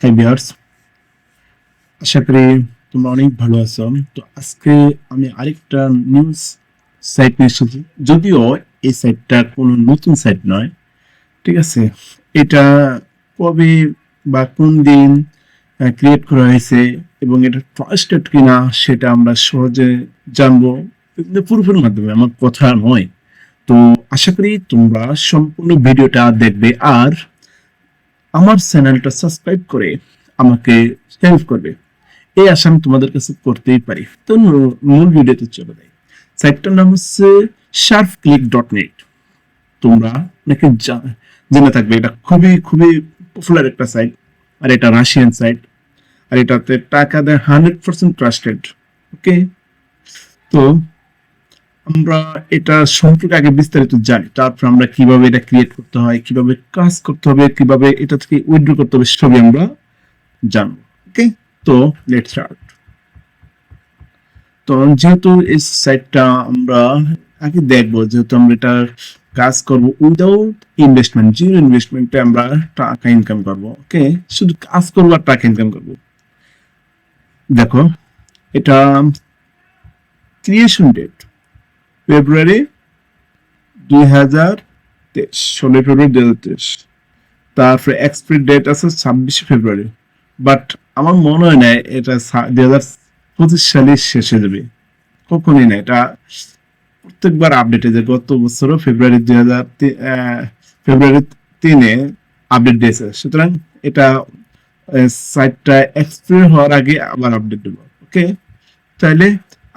Hi viewers, আশা করি তোমরা অনেক ভালো আছো। তো আজকে আমি আরেকটা নিউজ সাইট নিয়ে এসেছি। যদিও এই সাইটটা কোনো নতুন সাইট নয়, ঠিক আছে। এটা কবে বা কোন দিন ক্রিয়েট করা হয়েছে এবং এটা ট্রাস্টেড কিনা সেটা আমরা সহজে জানবো পুরোপুরি মাধ্যমে, আমার কথা নয়। তো আশা করি তোমরা সম্পূর্ণ ভিডিওটা দেখবে আর আমার চ্যানেলটা সাবস্ক্রাইব করে আমাকে হেল্প করবে, এই আশা আমি তোমাদের কাছে করতেই পারি। তো মূল ভিডিওতে চলে যাই। সাইটটার নাম হচ্ছে sharpclick.net। তোমরা নাকি জেনে থাকবে, এটা খুবই খুবই পপুলার একটা সাইট। আর এটা রাশিয়ান সাইট, আর এটাতে টাকা দেয় 100% ট্রাস্টেড। ওকে, তো আমরা এটা সম্পর্কে আগে বিস্তারিত জানি, তারপর আমরা কিভাবে এটা ক্রিয়েট করতে হয়, কিভাবে কাজ করতে হবে, কিভাবে এটা থেকে উইথড্র করতে হবে সবই আমরা জানবো। ওকে, তো লেটস স্টার্ট। তো যেহেতু এই সাইটটা আমরা আগে দেখবো, যেহেতু আমরা এটা কাজ করবো উইদাউট ইনভেস্টমেন্ট, জিরো ইনভেস্টমেন্টে আমরা টাকা ইনকাম করবো। ওকে, শুধু কাজ করবো আর টাকা ইনকাম করবো। দেখো, এটা ক্রিয়েশন ডেট ফেব্রুয়ারি 2023, 16 ফেব্রুয়ারি 2023। তারপরে এক্সপায়ারি ডেট আছে 26 ফেব্রুয়ারি। বাট আমার মনে হয় না এটা 2025 সালে শেষ হয়ে যাবে, কখনই না। এটা প্রত্যেকবার আপডেট হয়ে যায়। গত বছরও ফেব্রুয়ারি 3-এ আপডেট দিয়েছে। সুতরাং এটা সাইটটা এক্সপায়ার হওয়ার আগে আবার আপডেট দেবো। ওকে, তাহলে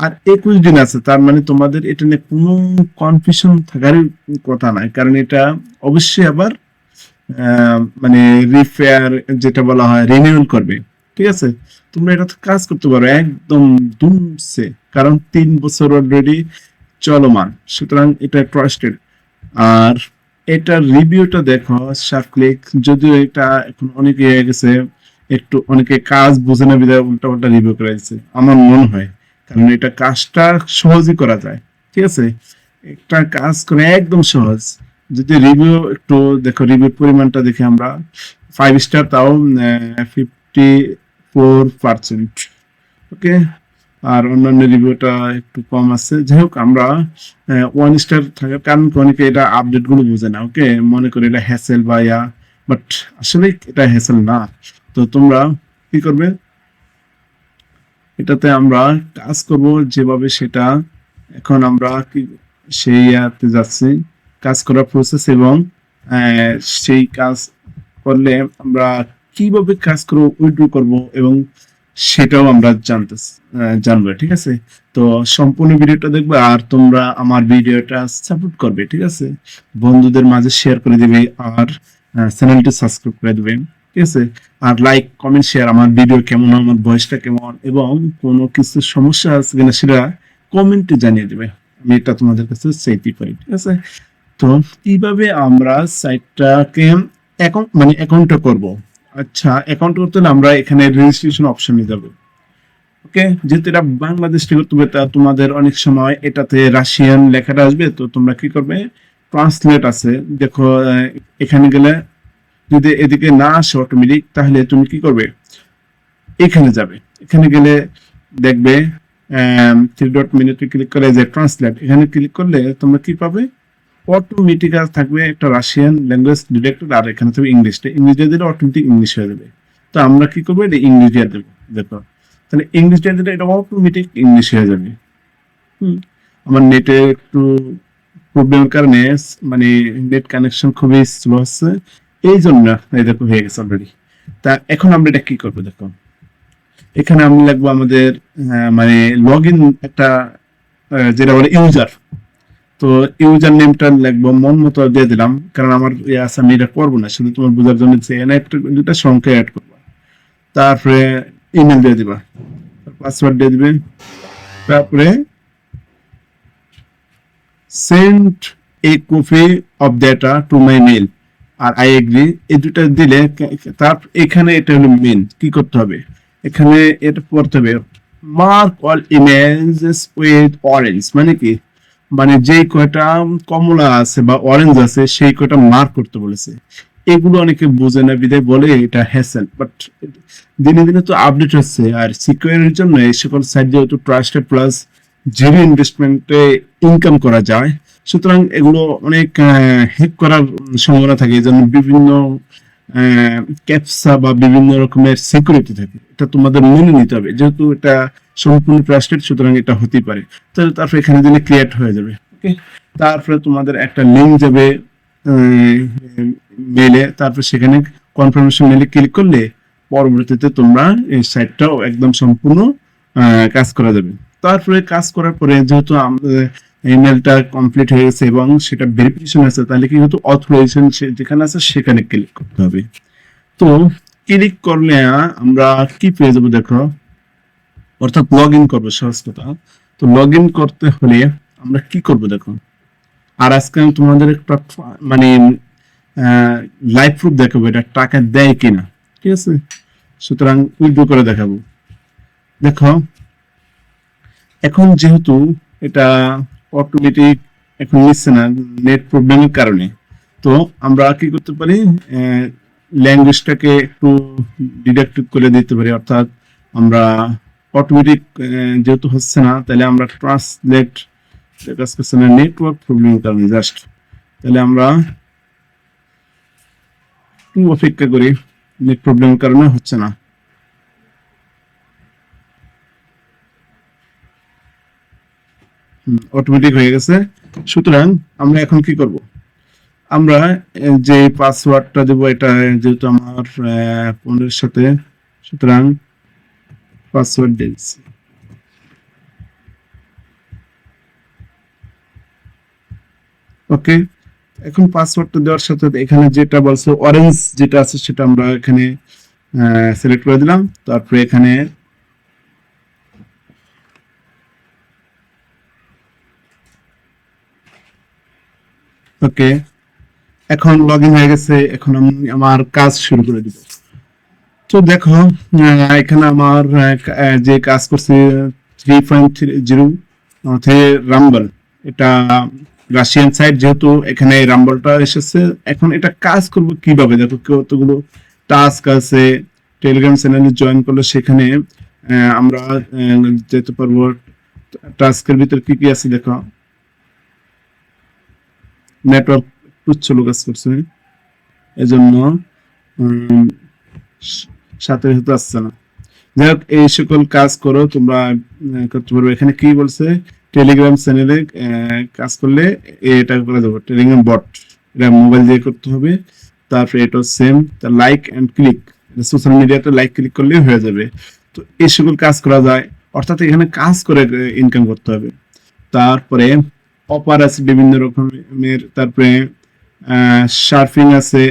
আর 21 দিন আছে। তার মানে তোমাদের এটা নিয়ে কোনো কনফিউশন থাকারই কথা নাই, কারণ এটা অবশ্যই আবার মানে রিফেয়ার, যেটা বলা হয় রিনিউয়াল করবে। ঠিক আছে, তোমরা এটা কাজ করতে পারো একদম দুমসে, কারণ 3 বছর অলরেডি চলমান। সুতরাং এটা ট্রাস্টেড। আর এটার রিভিউটা দেখো, শার্পক্লিক, যদিও এটা এখন অনেকে হয়ে গেছে, একটু অনেকে কাজ বুঝে না বিধায় উল্টা পাল্টা রিভিউ করেছে আমার মনে হয়, কারণ এটা কাজটা সহজই করা যায়। ঠিক আছে, একটা কাজ করে একদম সহজ। যদি রিভিউ একটু দেখো, রিভিউ পরিমাণটা দেখে আমরা 5 স্টার, তাও 54%। ওকে, আর অন্যান্য রিভিউটা একটু কম আছে। যাই হোক, আমরা 1 স্টার থাকার কারণ অনেকে এটা আপডেট গুলো বুঝে না। ওকে, মনে করি এটা হ্যাসেল বা ইয়া, বাট আসলে এটা হ্যাসেল না। তো তোমরা কি করবে, এটাতে আমরা কাজ করব যেভাবে সেটা এখন আমরা কি সেই ইয়াতে যাচ্ছি, কাজ করার প্রসেস এবং সেই কাজ করলে আমরা কিভাবে কাজ করব, উইথড্র করব এবং সেটাও আমরা জানবো। ঠিক আছে, তো সম্পূর্ণ ভিডিওটা দেখবে আর তোমরা আমার ভিডিওটা সাপোর্ট করবে। ঠিক আছে, বন্ধুদের মাঝে শেয়ার করে দিবে আর চ্যানেলটি সাবস্ক্রাইব করে দিবে। ঠিক আছে, আর লাইক কমেন্ট শেয়ার, আমার ভিডিও কেমন, আমার ভয়েসটা কেমন এবং কোনো কিছু সমস্যা আছে কিনা সেটা কমেন্টে জানিয়ে দেবে। আমি এটা তোমাদের কাছে চাইতে পারি। ঠিক আছে, তো কিভাবে আমরা সাইটটাকে অ্যাকাউন্টটা করব। আচ্ছা, অ্যাকাউন্ট করতে হলে আমরা এখানে রেজিস্ট্রেশন অপশনে যাব। ওকে, যেহেতু এটা বাংলাদেশ থেকে করতে হবে, তা তোমাদের অনেক সময় এটাতে রাশিয়ান লেখাটা আসবে। তো তোমরা কি করবে, ট্রান্সলেট আছে দেখো, এখানে গেলে যদি এদিকে না আসে অটোমেটিক, তাহলে তুমি কি করবে, এখানে যাবে। এখানে গেলে দেখবে 3 ডট মেনুতে ক্লিক করে যে ট্রান্সলেট, এখানে ক্লিক করলে তোমরা কি পাবে, অটোমেটিক থাকবে একটা রাশিয়ান ল্যাঙ্গুয়েজ ডিটেক্টর, আর এখানে থাকবে ইংলিশটা। ইংলিশ দিয়ে দিলে অটোমেটিক ইংলিশ হয়ে যাবে। তো আমরা কি করবো, এটা ইংলিশ দিয়ে দেবো। দেখো, তাহলে ইংলিশ দিয়ে দিলে এটা অটোমেটিক ইংলিশ হয়ে যাবে। আমার নেটে একটু প্রবলেমের কারণে মানে নেট কানেকশন খুবই স্লো হচ্ছে, এই জন্য এই দেখো হয়ে গেছে অলরেডি। তা এখন আমরা এটা কি করবো, দেখো এখানে আমি লিখবো আমাদের মানে লগ ইন একটা যেটা বলে ইউজার। তো ইউজার নেমটা লিখবো, মন মতো দিয়ে দিলাম, কারণ আমার আমি এটা করবো না, শুধু তোমার বোঝার জন্য এখানে একটা দুটা সংখ্যা অ্যাড করবো। তারপরে ইমেল দিয়ে দিবা, পাসওয়ার্ড দিয়ে দিবে, তারপরে send a copy of data to my mail আর আই এগ্রি, এই দুটা দিলে তার এখানে এটা হলো মেন কি করতে হবে, এখানে এটা পড়তে হবে mark all images with orange. মানে কি, মানে যেই কয়টা কমলা আছে বা অরেঞ্জ আছে সেই কয়টা মার্ক করতে বলেছে। এগুলো অনেকে বোঝে না বিধায় বলে এটা হ্যাসেল, বাট দিনে দিনে তো আপডেট হচ্ছে। আর সিকিউরিটির জন্য এই সকল সাইট যেহেতু ট্রাস্টেড প্লাস জিরো ইনভেস্টমেন্টে ইনকাম করা যায়, সুতরাং এগুলো অনেক হ্যাক করার সম্ভাবনা থাকে। এই জন্য বিভিন্ন ক্যাপসা বা বিভিন্ন রকমের সিকিউরিটি থাকে, এটা তোমাদের মেনে নিতে হবে। যেহেতু এটা সম্পূর্ণ ট্রাস্টেড, সুতরাং এটা হতেই পারে। তারপরে এখানে দিলে ক্রিয়েট হয়ে যাবে। ওকে, তারপরে তোমাদের একটা লিঙ্ক যাবে মেলে, তারপরে সেখানে কনফার্মেশন মেলে ক্লিক করলে পরবর্তীতে তোমরা এই সাইটটাও একদম সম্পূর্ণ কাজ করা যাবে। তারপরে কাজ করার পরে যেহেতু আমাদের ইমেলটা কমপ্লিট হয়ে গেছে এবং সেটা ভেরিফিকেশন আছে, তাহলে কি হতো অথরাইজেশন যেখানে আছে সেখানে ক্লিক করতে হবে। তো ক্লিক করলে আমরা কি পেয়ে যাবো দেখো, অর্থাৎ লগ ইন করবো সহজ কথা। তো লগ ইন করতে হলে আমরা কি করব দেখো, আর আজকে আমি তোমাদের একটা মানে লাইভ প্রুফ দেখাবো এটা টাকা দেয় কিনা, ঠিক আছে। সুতরাং উইথড্র করে দেখাবো। দেখো এখন যেহেতু এটা অটোমেটিক এখন নিচ্ছে না নেট প্রবলেমের কারণে, তো আমরা কি করতে পারি, ল্যাঙ্গুয়েজটাকে একটু ডিডাক্ট করে দিতে পারি। অর্থাৎ আমরা অটোমেটিক যেহেতু হচ্ছে না, তাহলে আমরা ট্রান্সলেট কাজ করছে না নেটওয়ার্ক প্রবলেমের কারণে জাস্ট, তাহলে আমরা একটু অপেক্ষা করি, নেট প্রবলেমের কারণে হচ্ছে না। অটোমেটিক হয়ে গেছে। সুতরাং আমরা এখন কি করব, আমরা যে পাসওয়ার্ডটা দেবো এটা যেহেতু আমার ফোনের সাথে, সুতরাং পাসওয়ার্ড দিয়েছি। ওকে, এখন পাসওয়ার্ডটা দেওয়ার সাথে এখানে যেটা বলছে অরেঞ্জ যেটা আছে সেটা আমরা এখানে সিলেক্ট করে দিলাম। তারপরে এখানে ওকে, এখন লগ ইন হয়ে গেছে। এখন আমি আমার কাজ শুরু করে দিব। তো দেখো এখানে আমার যে কাজ করছে 3.0 রাম্বল, এটা রাশিয়ান সাইট, যেহেতু এখানে রাম্বলটা এসেছে। এখন এটা কাজ করব কিভাবে দেখো, কতগুলো টাস্ক আছে। টেলিগ্রাম চ্যানেলে জয়েন করলে সেখানে আমরা যেতে পারবো। টাস্কের ভিতর কি কি আছে দেখো, নেটওয়ার্ক তুচ্ছ কাজ করছে, এজন্য সাথে হতে আসছে না। যাই হোক, এই সকল কাজ করো তোমরা করতে পারবে। এখানে কি বলছে, টেলিগ্রাম চ্যানেলে কাজ করলে এটা করে দেবো, টেলিগ্রাম বট, এটা মোবাইল দিয়ে করতে হবে। তারপরে এটা সেম, তার লাইক এন্ড ক্লিক, সোশ্যাল মিডিয়াতে লাইক ক্লিক করলে হয়ে যাবে। তো এই সকল কাজ করা যায়, অর্থাৎ এখানে কাজ করে ইনকাম করতে হবে। তারপরে অফার আছে বিভিন্ন রকমের, তারপরে সার্ফিং আছে।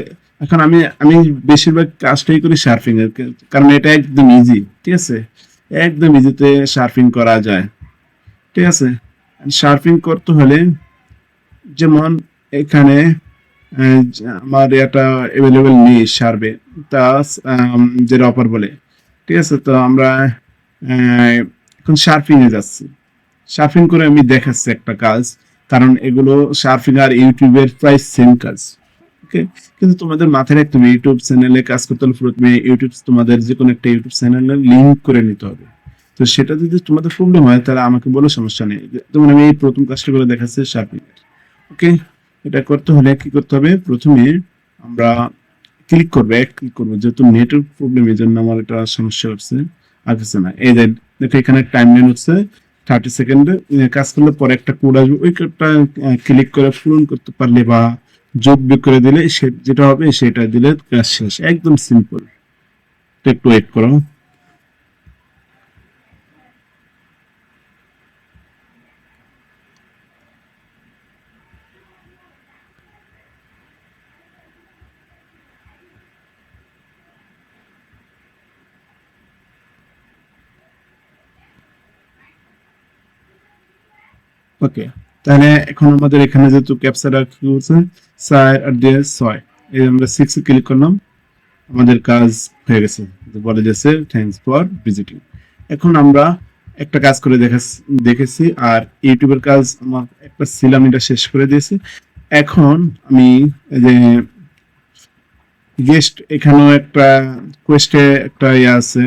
এখন আমি আমি বেশিরভাগ কাজটাই করি সার্ফিং এর, কারণ এটা একদম ইজি, ঠিক আছে। একদম ইজিতে সার্ফিং করা যায়, ঠিক আছে। সার্ফিং করতে হলে যেমন এখানে আমার এটা অ্যাভেলেবেল নেই সার্ভে, তা যেটা অফার বলে, ঠিক আছে। তো আমরা এখন সার্ফিং এ যাচ্ছি। সার্ফিং করে আমি দেখাচ্ছি একটা কাজ, কারণ এগুলো সার্ফিং আর ইউটিউবের প্রায় সেম কাজ। ওকে, কিন্তু তোমাদের মাথায় রাখতে হবে ইউটিউব চ্যানেলে কাজ করতে হলে প্রথমে ইউটিউব, তোমাদের যে কোনো একটা ইউটিউব চ্যানেলে লিংক করে নিতে হবে। তো সেটা যদি তোমাদের প্রবলেম হয় তাহলে আমাকে বলো, সমস্যা নেই। যেমন আমি এই প্রথম কাজটা করে দেখাচ্ছি সার্ফিং। ওকে, এটা করতে হলে কি করতে হবে, প্রথমে আমরা ক্লিক করবো, ক্লিক করবো, যেহেতু নেটওয়ার্ক প্রবলেম এই জন্য আমার এটা সমস্যা হচ্ছে, আসছে না। এই যে দেখো এখানে টাইম লাইন হচ্ছে 30 সেকেন্ডে কাজ করলে পরে একটা কোড আসবে, ওই কোডটা ক্লিক করে পূরণ করতে পারলে বা যোগ বিয়োগ করে দিলে যেটা হবে সেটা দিলে কাজ শেষ, একদম সিম্পল। একটু ওয়েট করো। ওকে, তাহলে এখন আমাদের এখানে যেহেতু ক্যাপচাটা কি হচ্ছে 4 আর দিয়ে 6, এই আমরা 6 এ ক্লিক করলাম, আমাদের কাজ হয়ে গেছে। বলে যাচ্ছে থ্যাঙ্কস ফর ভিজিটিং। এখন আমরা একটা কাজ করে দেখেছি, আর ইউটিউবের কাজ আমার একটা ছিলাম, এটা শেষ করে দিয়েছি। এখন আমি এই যে গেস্ট, এখানেও একটা কোয়েস্টে একটা ইয়ে আছে,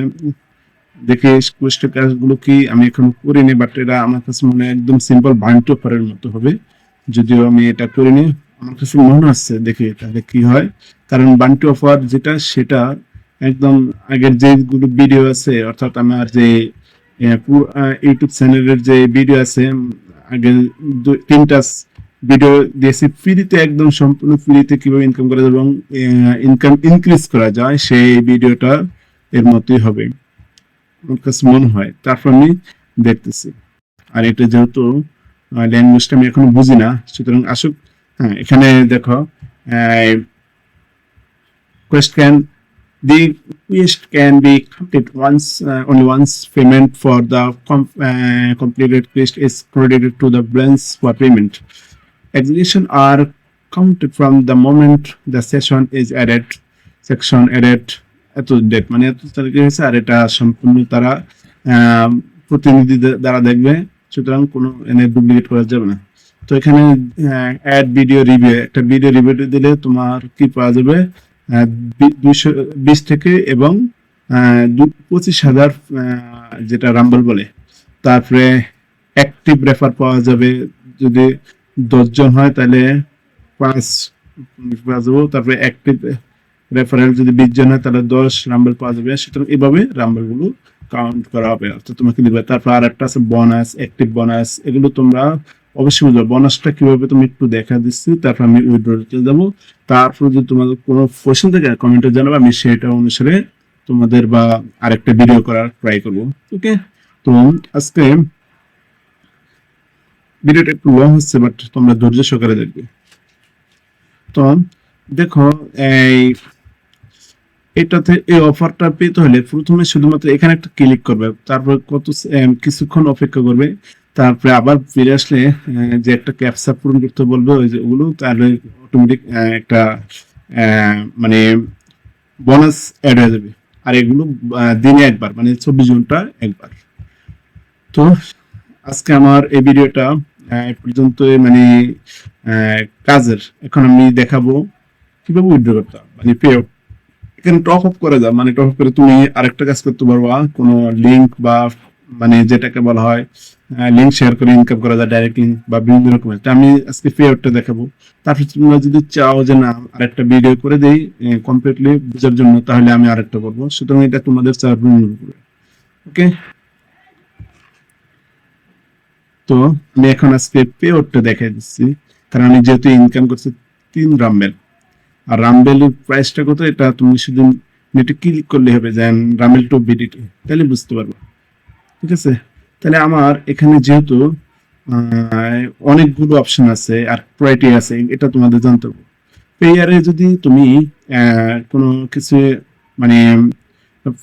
দেখি কোয়েস্টের কাজগুলো কি আমি এখন করিনি, বাট এটা আমার কাছে মনে হয় একদম সিম্পল বান্টু অফারের মতো হবে, যদিও আমি এটা করিনি। আমার কাছে মনে হচ্ছে, দেখি তাহলে কি হয়। কারণ বান্টু অফার যেটা, সেটা একদম আগের যেগুলো ভিডিও আছে, অর্থাৎ আমার যে ইউটিউব চ্যানেলের যে ভিডিও আছে, আগে 3টা ভিডিও দিয়েছি ফ্রিতে, একদম সম্পূর্ণ ফ্রিতে কিভাবে ইনকাম করা যায় এবং ইনকাম ইনক্রিজ করা যায়, সেই ভিডিওটা এর মতোই হবে আমার কাছে মনে হয়। তারপর আমি দেখতেছি, আর এটা যেহেতু ল্যাঙ্গুয়েজটা আমি এখনো বুঝি না, সুতরাং আসুক। হ্যাঁ, এখানে দেখো quest can the quest can be complete once, only once payment for the completed quest is credited to the balance for payment. Execution are counted from the moment the session is added. Section added এত date, মানে এত তারিখে হয়েছে, আর এটা সম্পূর্ণ তারা প্রতিনিধি দ্বারা দেখবে, সুতরাং কোনো এনে ডুপ্লিকেট করা যাবে না। তো এখানে অ্যাড ভিডিও রিভিউ, একটা ভিডিও রিভিউ দিলে তোমার কি পাওয়া যাবে, 220 থেকে এবং 25,000 যেটা রাম্বল বলে। তারপরে অ্যাক্টিভ রেফার পাওয়া যাবে, যদি 10 জন হয় তাহলে 5 পাওয়া যাবে। তারপরে অ্যাক্টিভ রেফারেল যদি 20 জন হয় তাহলে 10 রাম্বল পাওয়া যাবে। সুতরাং এইভাবে রাম্বল গুলো কাউন্ট করা হবে, অর্থাৎ তোমাকে দিবে। তারপর আর একটা আছে বোনাস, অ্যাক্টিভ বোনাস, এগুলো তোমরা অবশ্যই বুঝবে। বোনাসটা কিভাবে তুমি একটু দেখা দিচ্ছি, তারপর আমি উইথড্রতে যাবো। তারপর যদি তোমাদের কোনো কোশ্চেন থাকে কমেন্টে জানাবে, আমি সেটা অনুসারে তোমাদের বা আরেকটা ভিডিও করার ট্রাই করবো। ওকে, তো আজকে ভিডিওটা একটু লং হচ্ছে, বাট তোমরা ধৈর্য সহকারে দেখবে। তো দেখো, এটাতে এই অফারটা পেতে হলে প্রথমে শুধুমাত্র এখানে একটা ক্লিক করবে, তারপর কিছুক্ষণ অপেক্ষা করবে, তারপরে আবার ফিরে আসলে যে একটা ক্যাপচা পূরণ করতে বলবে, ওই যে ওগুলো, তাহলে অটোমেটিক একটা মানে বোনাস অ্যাড হয়ে যাবে। আর এগুলো দিনে একবার, মানে 24 ঘন্টা একবার। তো আজকে আমার এই ভিডিওটা পর্যন্ত, মানে কাজের। এখন আমি দেখাবো কিভাবে উইথড্র করতে হবে, মানে পে। এখানে টপ আপ করে দাও, মানে টপ আপ করে তুমি আরেকটা কাজ করতে পারবা, কোনো লিঙ্ক বা মানে যেটাকে বলা হয় লিঙ্ক শেয়ার করে ইনকাম করা যায়, ডাইরেক্ট লিঙ্ক বা বিভিন্ন রকমের। আমি আজকে পে আউটটা দেখাবো। তারপর তোমরা যদি চাও যে না আরেকটা ভিডিও করে দেই কমপ্লিটলি বোঝার জন্য, তাহলে আমি আরেকটা করবো। সুতরাং এটা তোমাদের চার নির্ভর করে। ওকে, তো আমি এখন আজকে পে আউটটা দেখাই দিচ্ছি, কারণ আমি যেহেতু ইনকাম করছি 3 রাম্বেল। আর রাম্বেলের প্রাইসটা কত, এটা তুমি শুধু নেটে ক্লিক করলে হবে, যেন রামেল টপ বিডিটি, তাহলে বুঝতে পারবো। ঠিক আছে, তাহলে আমার এখানে যেহেতু অনেকগুলো অপশন আছে আর ক্রাইটেরিয়া আছে, এটা তোমাদের জানতে হবে। পেয়ারে যদি তুমি কোনো কিছু মানে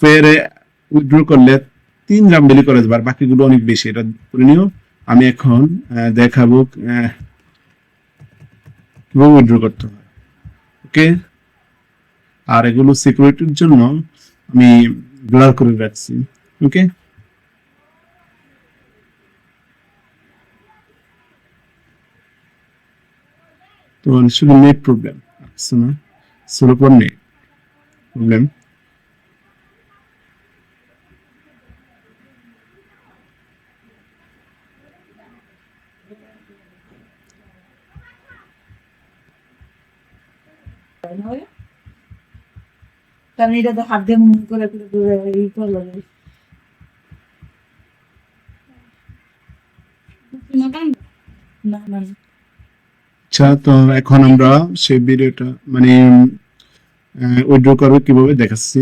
পেয়ারে উইথড্র করলে 3 রাম্বেলই করা যাবে, আর বাকিগুলো অনেক বেশি, এটা করে নিও। আমি এখন দেখাবো কিভাবে উইথড্র করতে হয়। ওকে, আর এগুলো সিকিউরিটির জন্য আমি ব্লার করে রাখছি। ওকে, তো শুধু নেট প্রবলেম আসছে না, সুরপর নেট প্রবলেম। কারণ এটা তো হাত দিয়ে করে ই করলো। না না, আচ্ছা, তো এখন আমরা সেই ভিডিওটা মানে উইথড্র করবো কিভাবে দেখাচ্ছি।